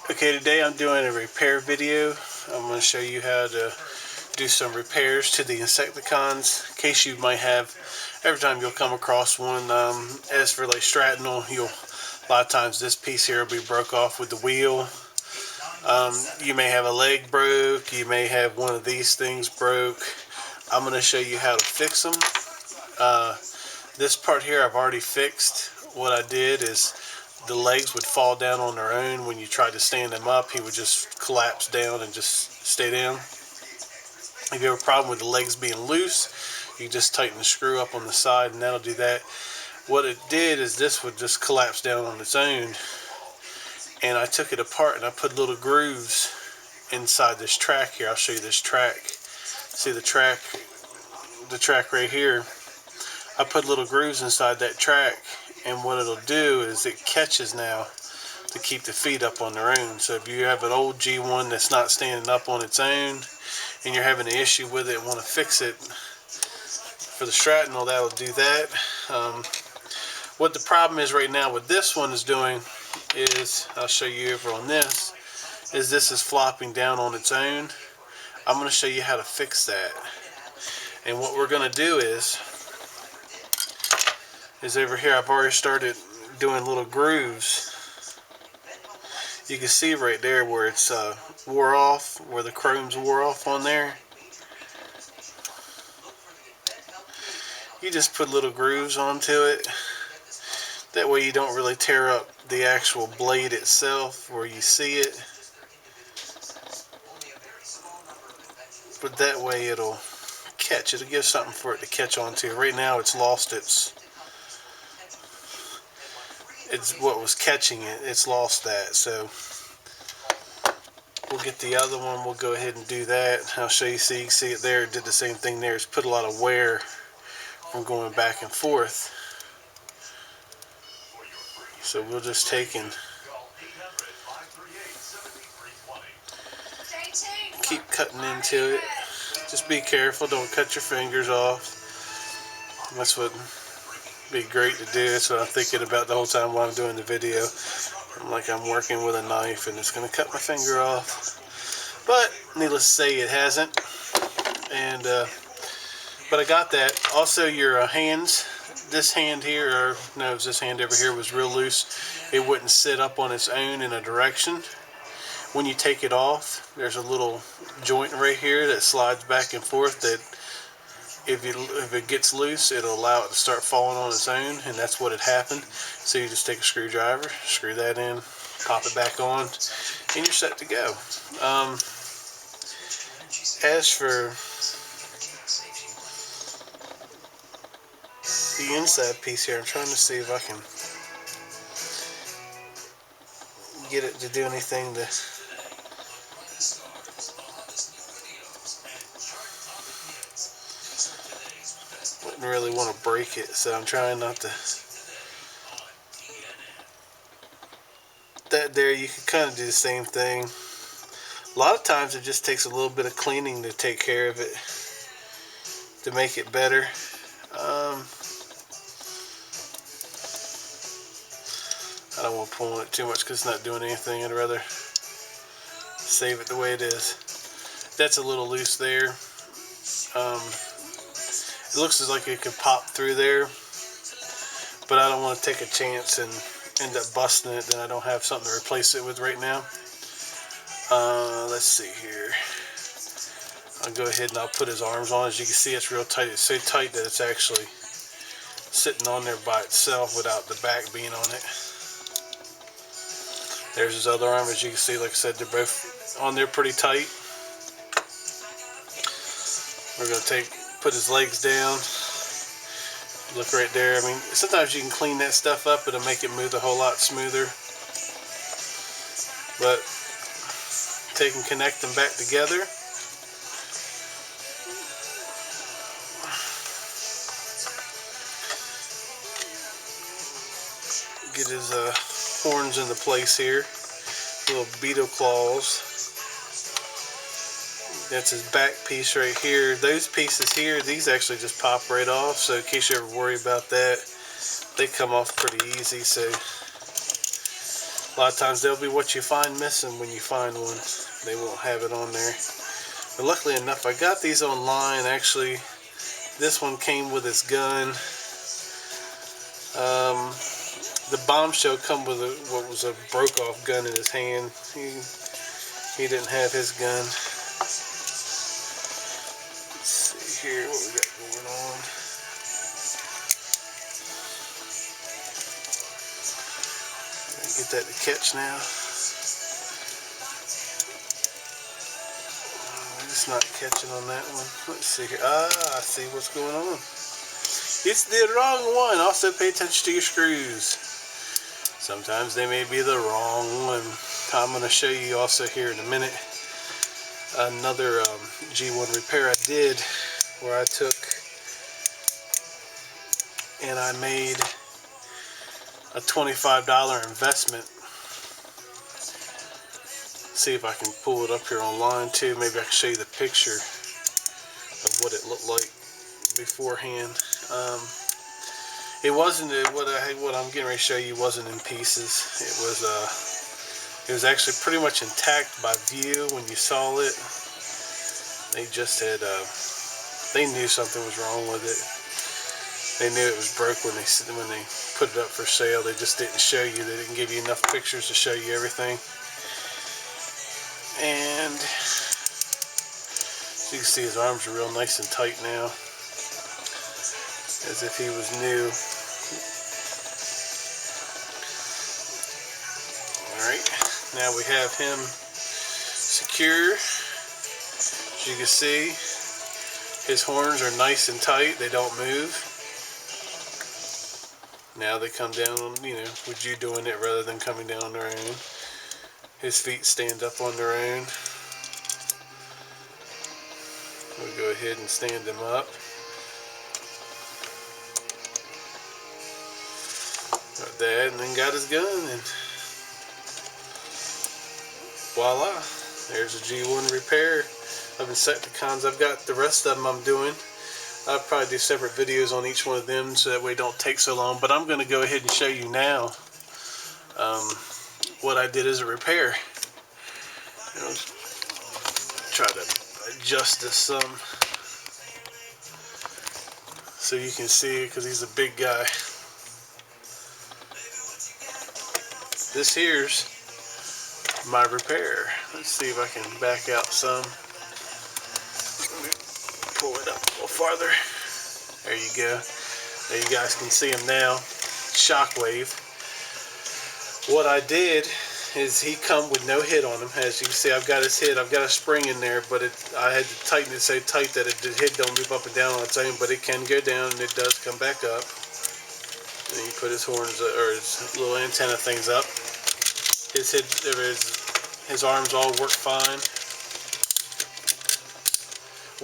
Okay, today I'm doing a repair video. I'm going to show you how to do some repairs to the Insecticons in case you might have, every time you'll come across one. As for like shrapnel, a lot of times this piece here will be broke off with the wheel. You may have a leg broke, you may have one of these things broke. I'm going to show you how to fix them. This part here I've already fixed. What I did is the legs would fall down on their own. When you tried to stand them up, he would just collapse down and just stay down. If you have a problem with the legs being loose, you just tighten the screw up on the side and that'll do that. What it did is this would just collapse down on its own, and I took it apart and I put little grooves inside this track here. I'll show you this track. See the track right here? I put little grooves inside that track, and what it'll do is it catches now to keep the feet up on their own. So if you have an old G1 that's not standing up on its own and you're having an issue with it and want to fix it, for the shrapnel that'll do that. What the problem is right now with this one is doing is, I'll show you over on this is flopping down on its own. I'm going to show you how to fix that. And what we're going to do is over here I've already started doing little grooves. You can see right there where it's wore off, where the chrome's wore off on there. You just put little grooves onto it. That way you don't really tear up the actual blade itself where you see it. But that way it'll catch. It'll give something for it to catch onto. Right now it's lost it's what was catching it. It's lost that. So we'll get the other one. We'll go ahead and do that. I'll show you. So you can see it there. It did the same thing there. It's put a lot of wear from going back and forth. So we'll just take and keep cutting into it. Just be careful. Don't cut your fingers off. That's what be great to do. That's what I'm thinking about the whole time while I'm doing the video. I'm like I'm working with a knife and it's going to cut my finger off. But needless to say, it hasn't. And but I got that. Also, your hands. This hand here, or no, this hand over here was real loose. It wouldn't sit up on its own in a direction. When you take it off, there's a little joint right here that slides back and forth that if it gets loose, it'll allow it to start falling on its own, and that's what had happened. So you just take a screwdriver, screw that in, pop it back on, and you're set to go. As for the inside piece here, I'm trying to see if I can get it to do anything to wouldn't really want to break it, so I'm trying not to. That there, you can kind of do the same thing. A lot of times it just takes a little bit of cleaning to take care of it, to make it better. I don't want to pull on it too much because it's not doing anything. I'd rather save it the way it is. That's a little loose there. It looks as like it could pop through there, but I don't want to take a chance and end up busting it. Then I don't have something to replace it with right now. Let's see here. I'll go ahead and I'll put his arms on. As you can see, it's real tight. It's so tight that it's actually sitting on there by itself without the back being on it. There's his other arm. As you can see, like I said, they're both on there pretty tight. We're going to put his legs down. Look right there. I mean, sometimes you can clean that stuff up. It'll make it move a whole lot smoother. But take and connect them back together. Get his horns into place here. Little beetle claws. That's his back piece right here. Those pieces here, these actually just pop right off. So in case you ever worry about that, they come off pretty easy. So A lot of times they'll be what you find missing when you find one. They won't have it on there. But luckily enough, I got these online. Actually, this one came with its gun. The bombshell come with what was a broke-off gun in his hand. He didn't have his gun. Let's see here what we got going on. Get that to catch now. It's not catching on that one. Let's see here. I see what's going on. It's the wrong one. Also pay attention to your screws. Sometimes they may be the wrong one. I'm going to show you also here in a minute another G1 repair I did where I took and I made a $25 investment. See if I can pull it up here online too. Maybe I can show you the picture of what it looked like beforehand. It wasn't what I'm getting ready to show you wasn't in pieces. It was actually pretty much intact by view when you saw it. They just had they knew something was wrong with it. They knew it was broke when they put it up for sale. They just didn't show you. They didn't give you enough pictures to show you everything. And so you can see his arms are real nice and tight now, as if he was new. Alright, now we have him secure. As you can see, his horns are nice and tight, they don't move. Now they come down on, with you doing it rather than coming down on their own. His feet stand up on their own. We'll go ahead and stand him up. Got that, and then got his gun, and voila, there's a G1 repair of Insecticons. I've got the rest of them I'm doing. I'll probably do separate videos on each one of them so that way it don't take so long, but I'm going to go ahead and show you now what I did as a repair. Try to adjust this some so you can see it, because he's a big guy. This here's my repair. Let's see if I can back out some. Let me pull it up a little farther. There you go. There you guys can see him now. Shockwave. What I did is he come with no hit on him. As you can see, I've got his hit. I've got a spring in there, but I had to tighten it so tight that the head don't move up and down on its own, but it can go down and it does come back up. And you put his horns or his little antenna things up. His head, his arms all work fine.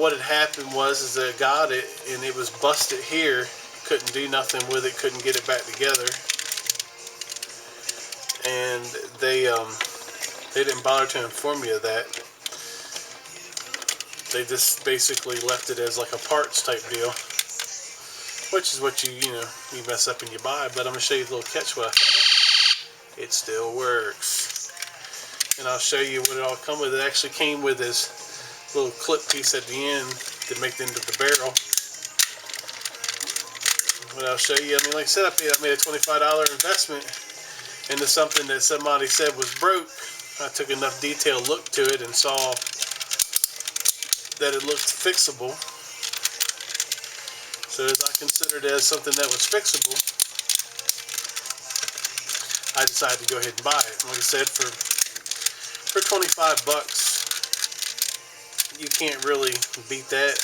What had happened is that I got it and it was busted here. Couldn't do nothing with it. Couldn't get it back together. And they didn't bother to inform me of that. They just basically left it as like a parts type deal, which is what you mess up and you buy. But I'm gonna show you a little catch what I found. It still works, and I'll show you what it all come with. It actually came with this little clip piece at the end to make it into the barrel. But I'll show you. Like I said, I made a $25 investment into something that somebody said was broke. I took enough detailed look to it and saw that it looked fixable. So as I considered it as something that was fixable, I decided to go ahead and buy it. Like I said, for $25, you can't really beat that.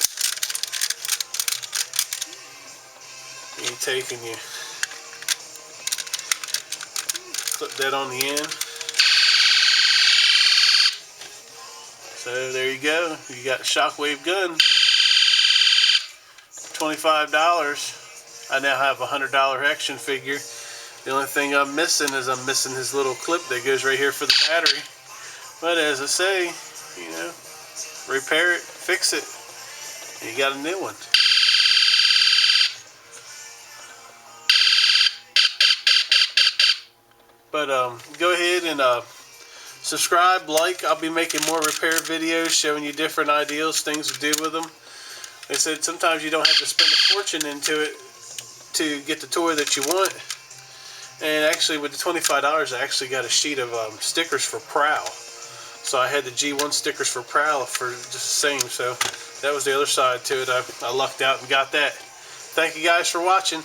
You take and you clip that on the end. So there you go. You got a Shockwave gun. $25. I now have a $100 action figure. The only thing I'm missing is I'm missing his little clip that goes right here for the battery. But as I say, repair it, fix it, and you got a new one. But go ahead and subscribe, like. I'll be making more repair videos showing you different ideas, things to do with them. Like I said, sometimes you don't have to spend a fortune into it to get the toy that you want. And actually, with the $25, I actually got a sheet of stickers for Prowl. So I had the G1 stickers for Prowl for just the same. So that was the other side to it. I lucked out and got that. Thank you guys for watching.